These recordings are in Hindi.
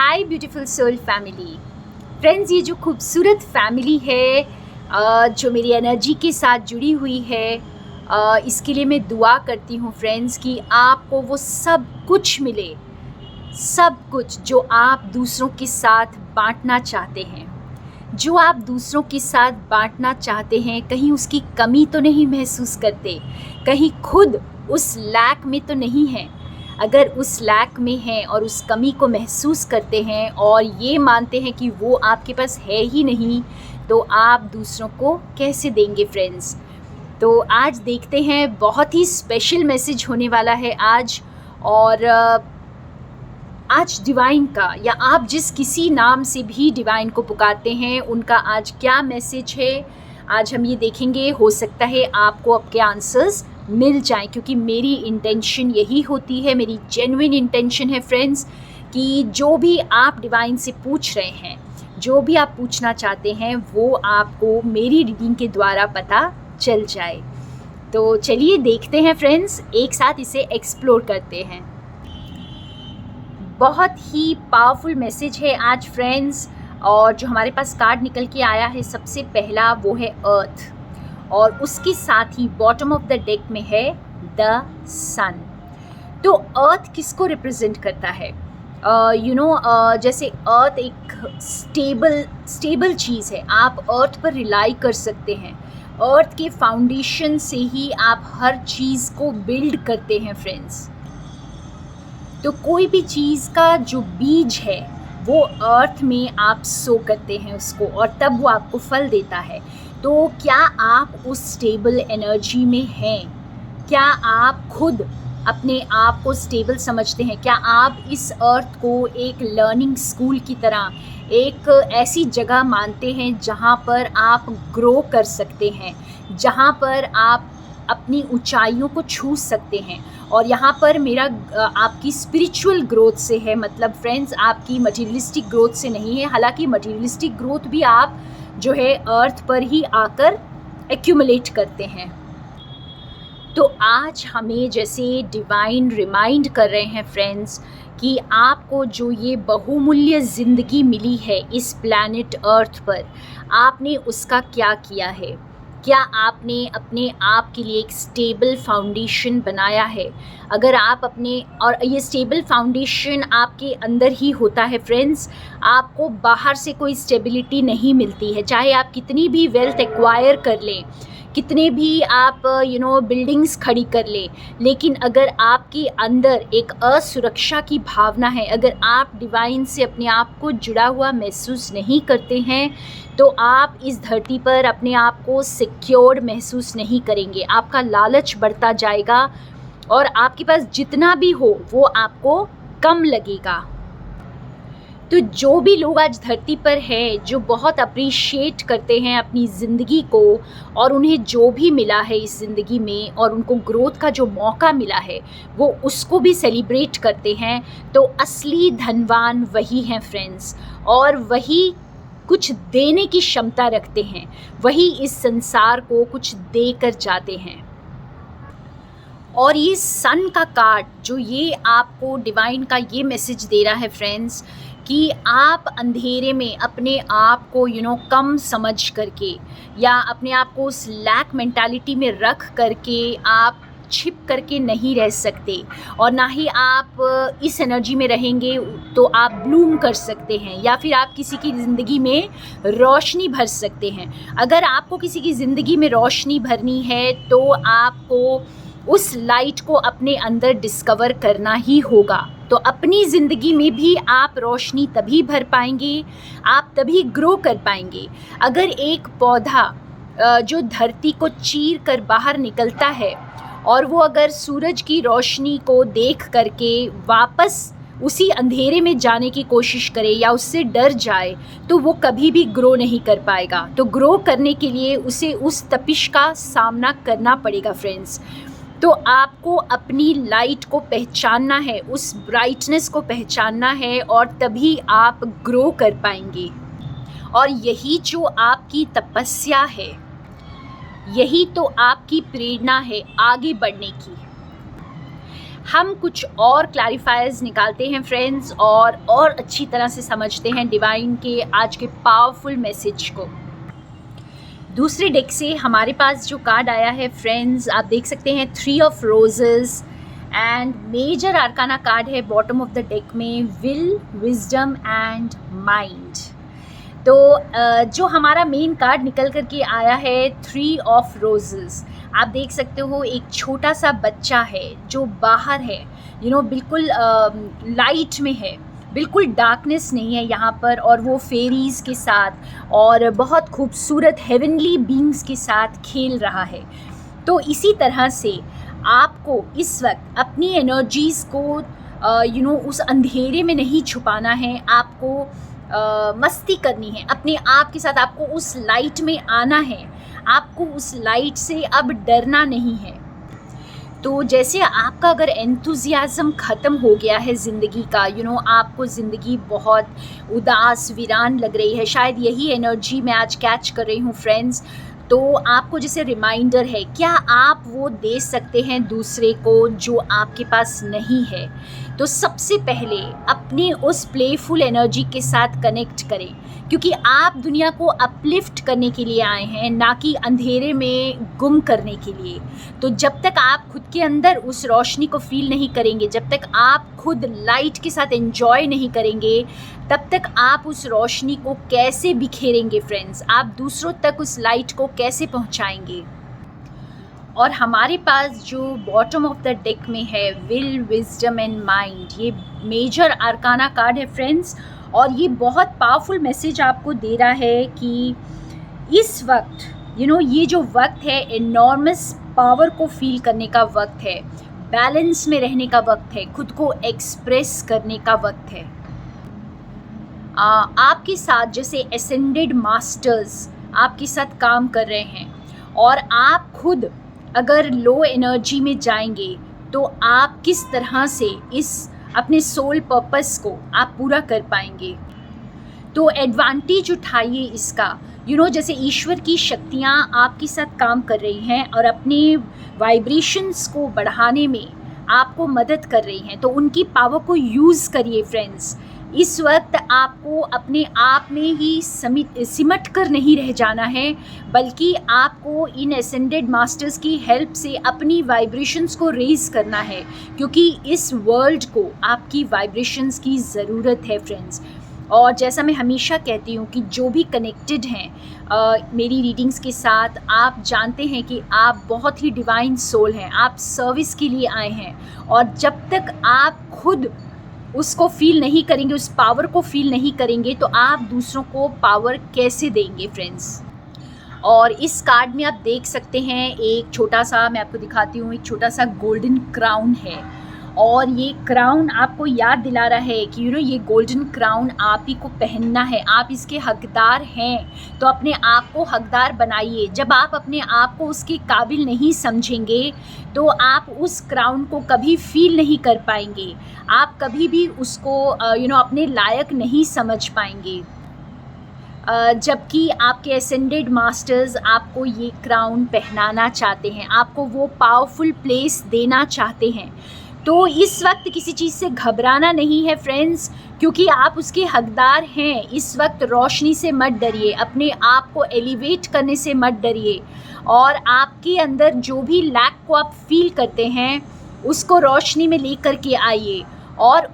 हाय ब्यूटीफुल सोल फैमिली फ्रेंड्स, ये जो खूबसूरत फैमिली है जो मेरी एनर्जी के साथ जुड़ी हुई है, इसके लिए मैं दुआ करती हूँ फ्रेंड्स कि आपको वो सब कुछ मिले, सब कुछ जो आप दूसरों के साथ बांटना चाहते हैं। जो आप दूसरों के साथ बांटना चाहते हैं, कहीं उसकी कमी तो नहीं महसूस करते, कहीं खुद उस लैक में तो नहीं हैं। अगर उस लैक में हैं और उस कमी को महसूस करते हैं और ये मानते हैं कि वो आपके पास है ही नहीं, तो आप दूसरों को कैसे देंगे फ्रेंड्स। तो आज देखते हैं, बहुत ही स्पेशल मैसेज होने वाला है आज। और आज डिवाइन का, या आप जिस किसी नाम से भी डिवाइन को पुकारते हैं, उनका आज क्या मैसेज है, आज हम ये देखेंगे। हो सकता है आपको आपके आंसर्स मिल जाए, क्योंकि मेरी इंटेंशन यही होती है, मेरी जेन्युइन इंटेंशन है फ्रेंड्स, कि जो भी आप डिवाइन से पूछ रहे हैं, जो भी आप पूछना चाहते हैं, वो आपको मेरी रीडिंग के द्वारा पता चल जाए। तो चलिए देखते हैं फ्रेंड्स, एक साथ इसे एक्सप्लोर करते हैं। बहुत ही पावरफुल मैसेज है आज फ्रेंड्स, और जो हमारे पास कार्ड निकल के आया है, सबसे पहला वो है अर्थ, और उसके साथ ही बॉटम ऑफ द डेक में है द सन। तो अर्थ किसको रिप्रेजेंट करता है? जैसे अर्थ एक स्टेबल चीज़ है, आप अर्थ पर रिलाई कर सकते हैं। अर्थ के फाउंडेशन से ही आप हर चीज़ को बिल्ड करते हैं फ्रेंड्स। तो कोई भी चीज़ का जो बीज है, वो अर्थ में आप सो करते हैं उसको, और तब वो आपको फल देता है। तो क्या आप उस स्टेबल एनर्जी में हैं? क्या आप खुद अपने आप को स्टेबल समझते हैं? क्या आप इस अर्थ को एक लर्निंग स्कूल की तरह, एक ऐसी जगह मानते हैं जहाँ पर आप ग्रो कर सकते हैं, जहाँ पर आप अपनी ऊंचाइयों को छू सकते हैं? और यहाँ पर मेरा आपकी स्पिरिचुअल ग्रोथ से है, मतलब फ्रेंड्स आपकी मटेरियलिस्टिक ग्रोथ से नहीं है। हालांकि मटेरियलिस्टिक ग्रोथ भी आप जो है अर्थ पर ही आकर एक्यूमुलेट करते हैं। तो आज हमें जैसे डिवाइन रिमाइंड कर रहे हैं फ्रेंड्स, कि आपको जो ये बहुमूल्य ज़िंदगी मिली है इस प्लैनेट अर्थ पर, आपने उसका क्या किया है? क्या आपने अपने आप के लिए एक स्टेबल फाउंडेशन बनाया है? अगर आप अपने, और ये स्टेबल फाउंडेशन आपके अंदर ही होता है फ्रेंड्स, आपको बाहर से कोई स्टेबिलिटी नहीं मिलती है। चाहे आप कितनी भी वेल्थ एक्वायर कर लें, कितने भी आप बिल्डिंग्स खड़ी कर ले, लेकिन अगर आपके अंदर एक असुरक्षा की भावना है, अगर आप डिवाइन से अपने आप को जुड़ा हुआ महसूस नहीं करते हैं, तो आप इस धरती पर अपने आप को सिक्योर्ड महसूस नहीं करेंगे। आपका लालच बढ़ता जाएगा और आपके पास जितना भी हो वो आपको कम लगेगा। तो जो भी लोग आज धरती पर हैं, जो बहुत अप्रिशिएट करते हैं अपनी ज़िंदगी को, और उन्हें जो भी मिला है इस ज़िंदगी में, और उनको ग्रोथ का जो मौका मिला है, वो उसको भी सेलिब्रेट करते हैं, तो असली धनवान वही हैं फ्रेंड्स, और वही कुछ देने की क्षमता रखते हैं, वही इस संसार को कुछ देकर जाते हैं। और ये सन का कार्ड जो ये आपको डिवाइन का ये मैसेज दे रहा है फ्रेंड्स, कि आप अंधेरे में अपने आप को कम समझ करके, या अपने आप को उस लैक मेंटालिटी में रख करके आप छिप करके नहीं रह सकते, और ना ही आप इस एनर्जी में रहेंगे तो आप ब्लूम कर सकते हैं, या फिर आप किसी की ज़िंदगी में रोशनी भर सकते हैं। अगर आपको किसी की ज़िंदगी में रोशनी भरनी है, तो आपको उस लाइट को अपने अंदर डिस्कवर करना ही होगा। तो अपनी ज़िंदगी में भी आप रोशनी तभी भर पाएंगे, आप तभी ग्रो कर पाएंगे। अगर एक पौधा जो धरती को चीर कर बाहर निकलता है, और वो अगर सूरज की रोशनी को देख करके वापस उसी अंधेरे में जाने की कोशिश करे, या उससे डर जाए, तो वो कभी भी ग्रो नहीं कर पाएगा। तो ग्रो करने के लिए उसे उस तपिश का सामना करना पड़ेगा फ्रेंड्स। तो आपको अपनी लाइट को पहचानना है, उस ब्राइटनेस को पहचानना है, और तभी आप ग्रो कर पाएंगे। और यही जो आपकी तपस्या है, यही तो आपकी प्रेरणा है आगे बढ़ने की। हम कुछ और क्लैरिफायर्स निकालते हैं फ्रेंड्स, और अच्छी तरह से समझते हैं डिवाइन के आज के पावरफुल मैसेज को। दूसरे डेक से हमारे पास जो कार्ड आया है फ्रेंड्स, आप देख सकते हैं 3 of roses and major arcana card है बॉटम ऑफ द डेक में, विल, विजडम एंड माइंड। तो जो हमारा मेन कार्ड निकल कर के आया है 3 ऑफ रोजेस। आप देख सकते हो एक छोटा सा बच्चा है जो बाहर है, बिल्कुल लाइट में है, बिल्कुल डार्कनेस नहीं है यहाँ पर, और वो फेरीज़ के साथ और बहुत खूबसूरत हेवनली बीइंग्स के साथ खेल रहा है। तो इसी तरह से आपको इस वक्त अपनी एनर्जीज़ को उस अंधेरे में नहीं छुपाना है, आपको मस्ती करनी है अपने आप के साथ, आपको उस लाइट में आना है, आपको उस लाइट से अब डरना नहीं है। तो जैसे आपका अगर एंथुजियाज़म ख़त्म हो गया है ज़िंदगी का, आपको ज़िंदगी बहुत उदास वीरान लग रही है, शायद यही एनर्जी मैं आज कैच कर रही हूँ फ्रेंड्स। तो आपको जैसे रिमाइंडर है, क्या आप वो दे सकते हैं दूसरे को जो आपके पास नहीं है? तो सबसे पहले अपनी उस प्लेफुल एनर्जी के साथ कनेक्ट करें, क्योंकि आप दुनिया को अपलिफ्ट करने के लिए आए हैं, ना कि अंधेरे में गुम करने के लिए। तो जब तक आप खुद के अंदर उस रोशनी को फील नहीं करेंगे, जब तक आप खुद लाइट के साथ एंजॉय नहीं करेंगे, तब तक आप उस रोशनी को कैसे बिखेरेंगे फ्रेंड्स? आप दूसरों तक उस लाइट को कैसे पहुंचाएंगे? और हमारे पास जो बॉटम ऑफ द डेक में है विल, विजडम एंड माइंड, ये मेजर आर्काना कार्ड है फ्रेंड्स, और ये बहुत पावरफुल मैसेज आपको दे रहा है कि इस वक्त ये जो वक्त है एनॉर्मस पावर को फील करने का वक्त है, बैलेंस में रहने का वक्त है, खुद को एक्सप्रेस करने का वक्त है। आपके साथ जैसे एसेंडेड मास्टर्स आपके साथ काम कर रहे हैं, और आप खुद अगर लो एनर्जी में जाएंगे तो आप किस तरह से इस अपने सोल पर्पस को आप पूरा कर पाएंगे। तो एडवांटेज उठाइए इसका, जैसे ईश्वर की शक्तियाँ आपके साथ काम कर रही हैं और अपने वाइब्रेशंस को बढ़ाने में आपको मदद कर रही हैं, तो उनकी पावर को यूज़ करिए फ्रेंड्स। इस वक्त आपको अपने आप में ही सिमट कर नहीं रह जाना है, बल्कि आपको इन एसेंडेड मास्टर्स की हेल्प से अपनी वाइब्रेशंस को रेज करना है, क्योंकि इस वर्ल्ड को आपकी वाइब्रेशंस की ज़रूरत है फ्रेंड्स। और जैसा मैं हमेशा कहती हूँ कि जो भी कनेक्टेड हैं मेरी रीडिंग्स के साथ, आप जानते हैं कि आप बहुत ही डिवाइन सोल हैं, आप सर्विस के लिए आए हैं, और जब तक आप खुद उसको फील नहीं करेंगे, उस पावर को फील नहीं करेंगे, तो आप दूसरों को पावर कैसे देंगे फ्रेंड्स? और इस कार्ड में आप देख सकते हैं एक छोटा सा, मैं आपको दिखाती हूँ, एक छोटा सा गोल्डन क्राउन है, और ये क्राउन आपको याद दिला रहा है कि ये गोल्डन क्राउन आप ही को पहनना है, आप इसके हकदार हैं, तो अपने आप को हकदार बनाइए। जब आप अपने आप को उसके काबिल नहीं समझेंगे तो आप उस क्राउन को कभी फील नहीं कर पाएंगे, आप कभी भी उसको अपने लायक नहीं समझ पाएंगे। जबकि आपके एसेंडेड मास्टर्स आपको ये क्राउन पहनाना चाहते हैं, आपको वो पावरफुल प्लेस देना चाहते हैं। तो इस वक्त किसी चीज़ से घबराना नहीं है फ्रेंड्स, क्योंकि आप उसके हकदार हैं। इस वक्त रोशनी से मत डरिए, अपने आप को एलिवेट करने से मत डरिए, और आपके अंदर जो भी लैक को आप फील करते हैं उसको रोशनी में लेकर के आइए, और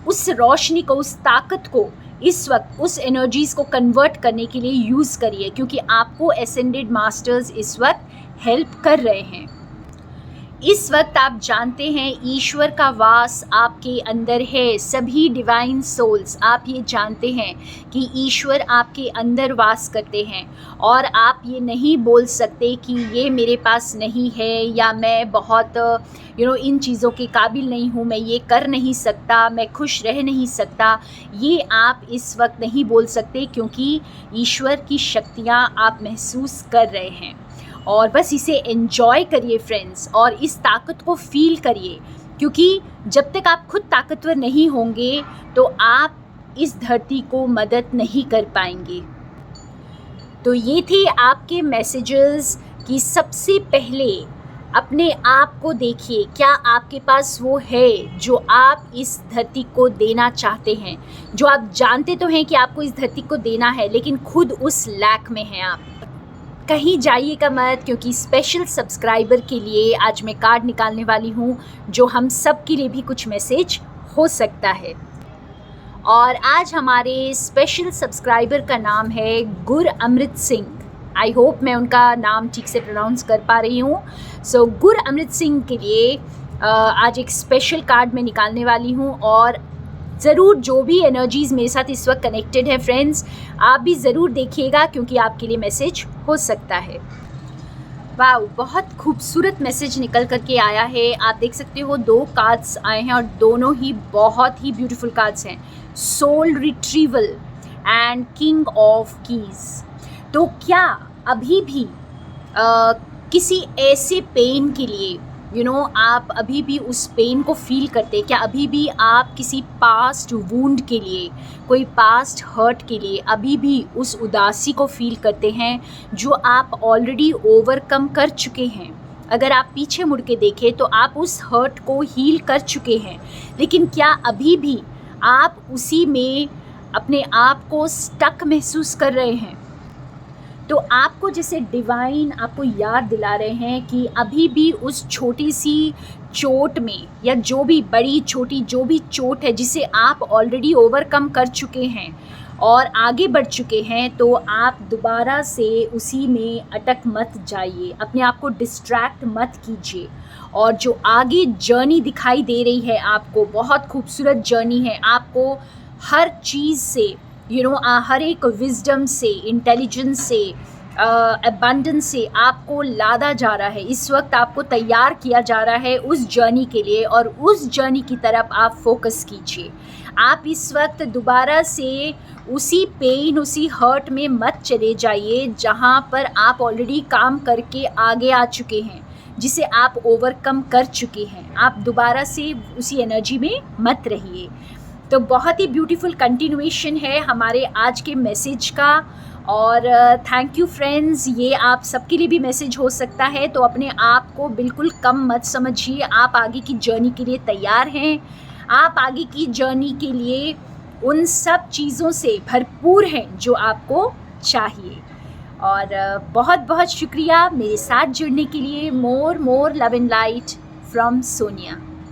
उस रोशनी को, उस ताकत को इस वक्त उस एनर्जीज़ को कन्वर्ट करने के लिए यूज़ करिए, क्योंकि आपको एसेंडेड मास्टर्स इस वक्त हेल्प कर रहे हैं। इस वक्त आप जानते हैं ईश्वर का वास आपके अंदर है। सभी डिवाइन सोल्स, आप ये जानते हैं कि ईश्वर आपके अंदर वास करते हैं, और आप ये नहीं बोल सकते कि ये मेरे पास नहीं है, या मैं बहुत इन चीज़ों के काबिल नहीं हूँ, मैं ये कर नहीं सकता, मैं खुश रह नहीं सकता। ये आप इस वक्त नहीं बोल सकते, क्योंकि ईश्वर की शक्तियाँ आप महसूस कर रहे हैं, और बस इसे एंजॉय करिए फ्रेंड्स, और इस ताकत को फील करिए, क्योंकि जब तक आप खुद ताकतवर नहीं होंगे तो आप इस धरती को मदद नहीं कर पाएंगे। तो ये थे आपके मैसेजेस कि सबसे पहले अपने आप को देखिए, क्या आपके पास वो है जो आप इस धरती को देना चाहते हैं, जो आप जानते तो हैं कि आपको इस धरती को देना है, लेकिन खुद उस लैक में हैं आप। कहीं जाइएगा मत, क्योंकि स्पेशल सब्सक्राइबर के लिए आज मैं कार्ड निकालने वाली हूँ, जो हम सब के लिए भी कुछ मैसेज हो सकता है। और आज हमारे स्पेशल सब्सक्राइबर का नाम है गुरअमृत सिंह। आई होप मैं उनका नाम ठीक से प्रोनाउंस कर पा रही हूँ। सो गुरअमृत सिंह के लिए आज एक स्पेशल कार्ड मैं निकालने वाली हूँ, और ज़रूर जो भी एनर्जीज़ मेरे साथ इस वक्त कनेक्टेड है फ्रेंड्स, आप भी ज़रूर देखिएगा, क्योंकि आपके लिए मैसेज हो सकता है। वाह, बहुत खूबसूरत मैसेज निकल करके आया है। आप देख सकते हो 2 कार्ड्स आए हैं और दोनों ही बहुत ही ब्यूटीफुल कार्ड्स हैं। Soul retrieval and king of keys. तो क्या अभी भी किसी ऐसे पेन के लिए आप अभी भी उस पेन को फील करते हैं? क्या अभी भी आप किसी पास्ट वूंड के लिए, कोई पास्ट हर्ट के लिए अभी भी उस उदासी को फील करते हैं जो आप ऑलरेडी ओवरकम कर चुके हैं? अगर आप पीछे मुड़ के देखें तो आप उस हर्ट को हील कर चुके हैं, लेकिन क्या अभी भी आप उसी में अपने आप को स्टक महसूस कर रहे हैं? तो आपको जैसे डिवाइन आपको याद दिला रहे हैं कि अभी भी उस छोटी सी चोट में, या जो भी बड़ी छोटी जो भी चोट है जिसे आप ऑलरेडी ओवरकम कर चुके हैं और आगे बढ़ चुके हैं, तो आप दोबारा से उसी में अटक मत जाइए, अपने आप को डिस्ट्रैक्ट मत कीजिए। और जो आगे जर्नी दिखाई दे रही है आपको, बहुत खूबसूरत जर्नी है। आपको हर चीज़ से हर एक विजडम से, इंटेलिजेंस से, अबंडेंस से आपको लादा जा रहा है। इस वक्त आपको तैयार किया जा रहा है उस जर्नी के लिए, और उस जर्नी की तरफ आप फोकस कीजिए। आप इस वक्त दोबारा से उसी पेन, उसी हर्ट में मत चले जाइए जहाँ पर आप ऑलरेडी काम करके आगे आ चुके हैं, जिसे आप ओवरकम कर चुके हैं। आप दोबारा से उसी एनर्जी में मत रहिए। तो बहुत ही ब्यूटीफुल कंटिन्यूएशन है हमारे आज के मैसेज का। और थैंक यू फ्रेंड्स, ये आप सबके लिए भी मैसेज हो सकता है। तो अपने आप को बिल्कुल कम मत समझिए, आप आगे की जर्नी के लिए तैयार हैं। आप आगे की जर्नी के लिए उन सब चीज़ों से भरपूर हैं जो आपको चाहिए। और बहुत बहुत शुक्रिया मेरे साथ जुड़ने के लिए। More love and light from Sonia.